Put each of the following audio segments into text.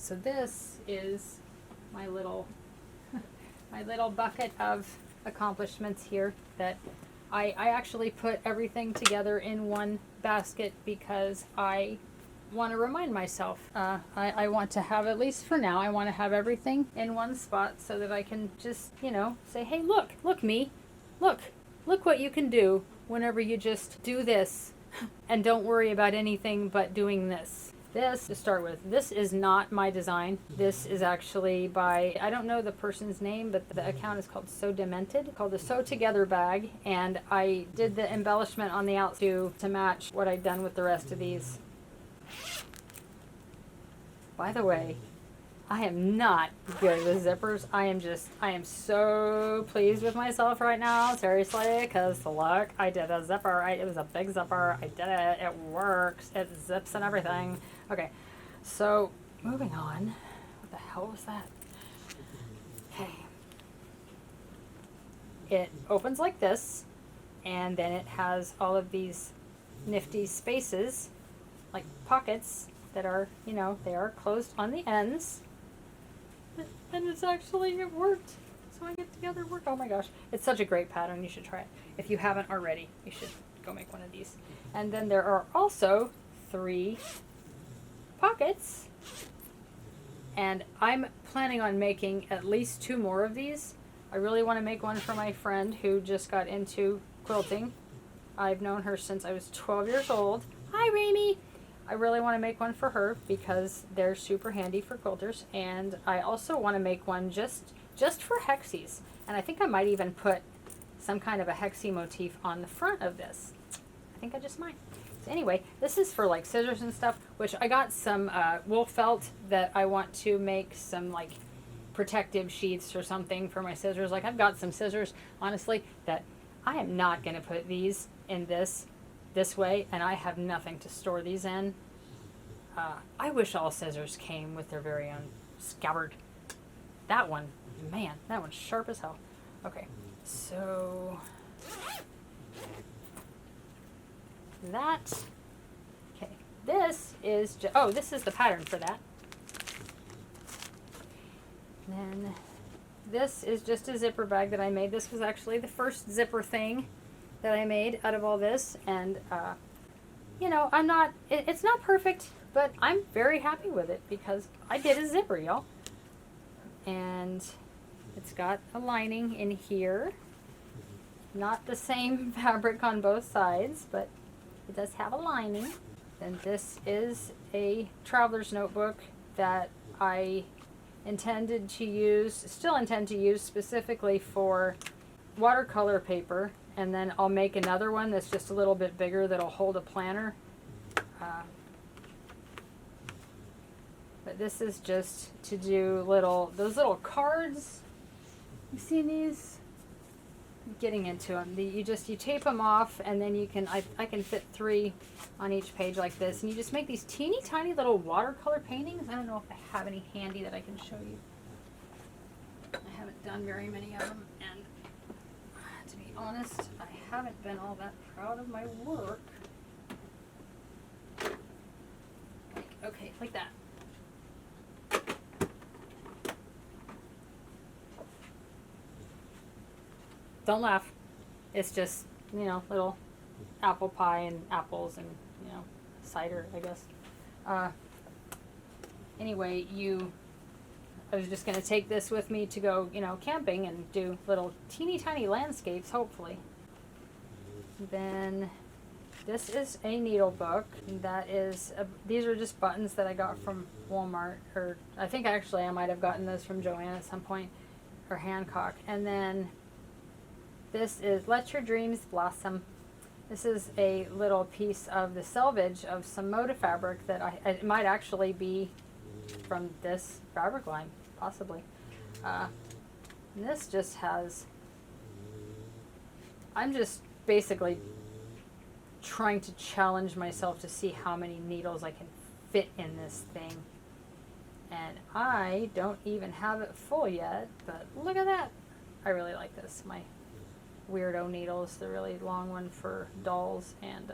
so this is my little my little bucket of accomplishments here that I actually put everything together in one basket because I want to remind myself. I want to have, at least for now, I want to have everything in one spot so that I can just, you know, say, hey, look me, look what you can do whenever you just do this and don't worry about anything but doing this. This, to start with, this is not my design. This is actually by, I don't know the person's name, but the account is called So Demented, called the Sew Together bag, and I did the embellishment on the outside to match what I'd done with the rest of these. By the way, I am not good with zippers. I am so pleased with myself right now, seriously, because look, I did a zipper. It was a big zipper. I did it. It works. It zips and everything. Okay, so moving on. What the hell was that? Okay. It opens like this, and then it has all of these nifty spaces, like pockets, that are, you know, they are closed on the ends. And it's actually, it worked. So I get together, it worked. Oh my gosh. It's such a great pattern. You should try it. If you haven't already, you should go make one of these. And then there are also 3 pockets. And I'm planning on making at least 2 more of these. I really want to make one for my friend who just got into quilting. I've known her since I was 12 years old. Hi, Ramy. I really want to make one for her because they're super handy for quilters, and I also want to make one just for hexies, and I think I might even put some kind of a hexie motif on the front of this. I think I just might. So anyway, this is for like scissors and stuff, which I got some wool felt that I want to make some like protective sheaths or something for my scissors. Like I've got some scissors, honestly, that I am not going to put these in this way, and I have nothing to store these in. I wish all scissors came with their very own scabbard. That one, man, that one's sharp as hell. Okay, so that, okay, this is oh, this is the pattern for that. Then this is just a zipper bag that I made. This was actually the first zipper thing that I made out of all this, and you know, it's not perfect, but I'm very happy with it because I did a zipper, y'all. And it's got a lining in here, not the same fabric on both sides, but it does have a lining. And this is a traveler's notebook that I intended to use, still intend to use specifically for watercolor paper. And then I'll make another one that's just a little bit bigger that'll hold a planner. But this is just to do those little cards. You seen these? Getting into them. You tape them off, and then you can, I can fit 3 on each page like this. And you just make these teeny tiny little watercolor paintings. I don't know if I have any handy that I can show you. I haven't done very many of them, and to be honest, I haven't been all that proud of my work. Okay, like that. Don't laugh. It's just, you know, little apple pie and apples and, you know, cider, I guess. Anyway, I was just going to take this with me to go, you know, camping and do little teeny tiny landscapes, hopefully. Then this is a needle book. That is, these are just buttons that I got from Walmart, or I think actually I might have gotten those from Joanne at some point, or Hancock. And then this is Let Your Dreams Blossom. This is a little piece of the selvage of some motif fabric that it might actually be from this fabric line, possibly. And this just has, I'm just basically trying to challenge myself to see how many needles I can fit in this thing. And I don't even have it full yet, but look at that. I really like this. My weirdo needles, the really long one for dolls, and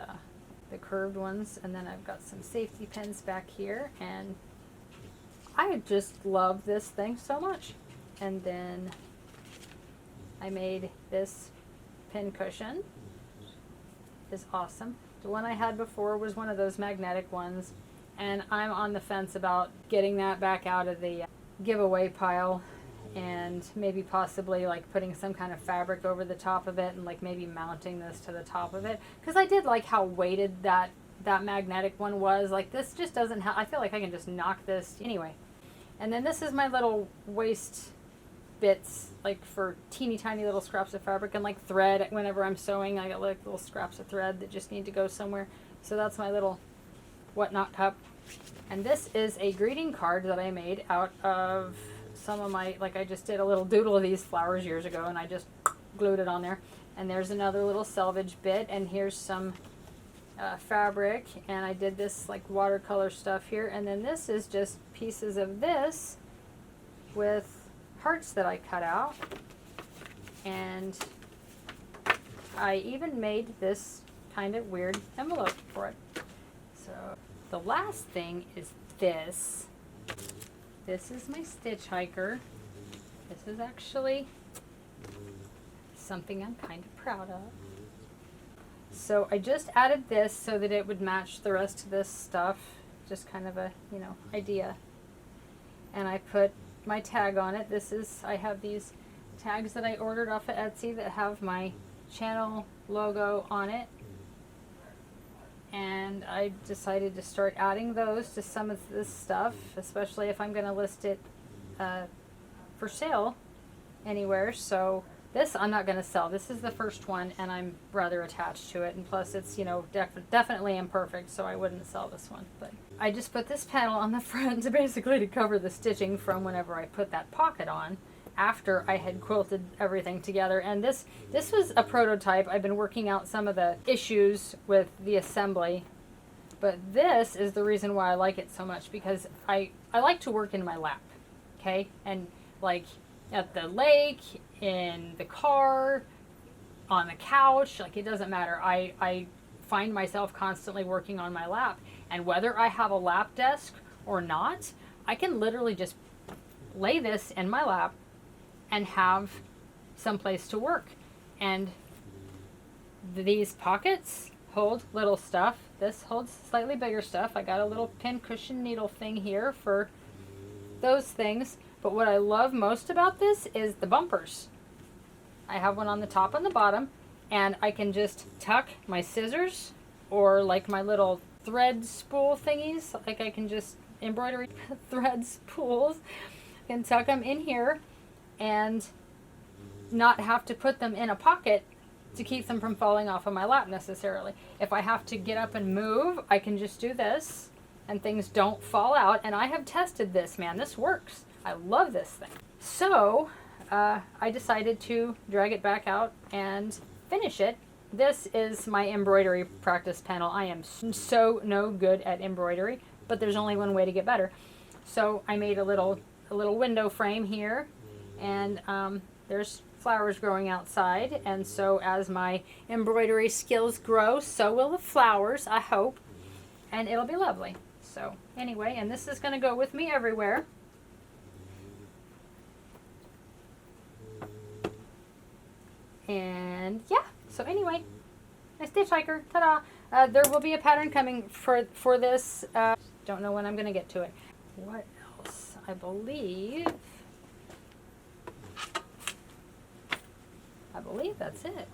the curved ones. And then I've got some safety pins back here, and I just love this thing so much. And then I made this pincushion. It's awesome. The one I had before was one of those magnetic ones, and I'm on the fence about getting that back out of the giveaway pile, and maybe possibly like putting some kind of fabric over the top of it and like maybe mounting this to the top of it, because I did like how weighted that magnetic one was. Like this just doesn't have, I feel like I can just knock this anyway. And then this is my little waist bits, like for teeny tiny little scraps of fabric, and like thread. Whenever I'm sewing, I got like little scraps of thread that just need to go somewhere. So that's my little whatnot cup. And this is a greeting card that I made out of some of my, like I just did a little doodle of these flowers years ago, and I just glued it on there. And there's another little selvage bit, and here's some fabric, and I did this like watercolor stuff here. And then this is just pieces of this with hearts that I cut out, and I even made this kind of weird envelope for it. So the last thing is this. This is my stitch hiker. This is actually something I'm kind of proud of. So I just added this so that it would match the rest of this stuff. Just kind of a, you know, idea. And I put my tag on it. This is, I have these tags that I ordered off of Etsy that have my channel logo on it. And I decided to start adding those to some of this stuff, especially if I'm going to list it for sale anywhere. So this I'm not going to sell. This is the first one, and I'm rather attached to it. And plus it's, you know, definitely imperfect, so I wouldn't sell this one. But I just put this panel on the front to basically to cover the stitching from whenever I put that pocket on, after I had quilted everything together. And this was a prototype. I've been working out some of the issues with the assembly, but this is the reason why I like it so much, because I like to work in my lap, okay? And like at the lake, in the car, on the couch, like it doesn't matter. I find myself constantly working on my lap, and whether I have a lap desk or not, I can literally just lay this in my lap and have some place to work. And these pockets hold little stuff. This holds slightly bigger stuff. I got a little pincushion needle thing here for those things. But what I love most about this is the bumpers. I have one on the top and the bottom, and I can just tuck my scissors or like my little thread spool thingies. Like I can just embroidery thread spools and tuck them in here and not have to put them in a pocket to keep them from falling off of my lap necessarily. If I have to get up and move, I can just do this and things don't fall out. And I have tested this, man. This works. I love this thing. So I decided to drag it back out and finish it. This is my embroidery practice panel. I am so no good at embroidery, but there's only one way to get better. So I made a little window frame here, and there's flowers growing outside. And so as my embroidery skills grow, so will the flowers, I hope, and it'll be lovely. So anyway, and this is going to go with me everywhere. And yeah, so anyway, my stitch hiker, ta-da! There will be a pattern coming for this. Don't know when I'm going to get to it. What else? I believe that's it.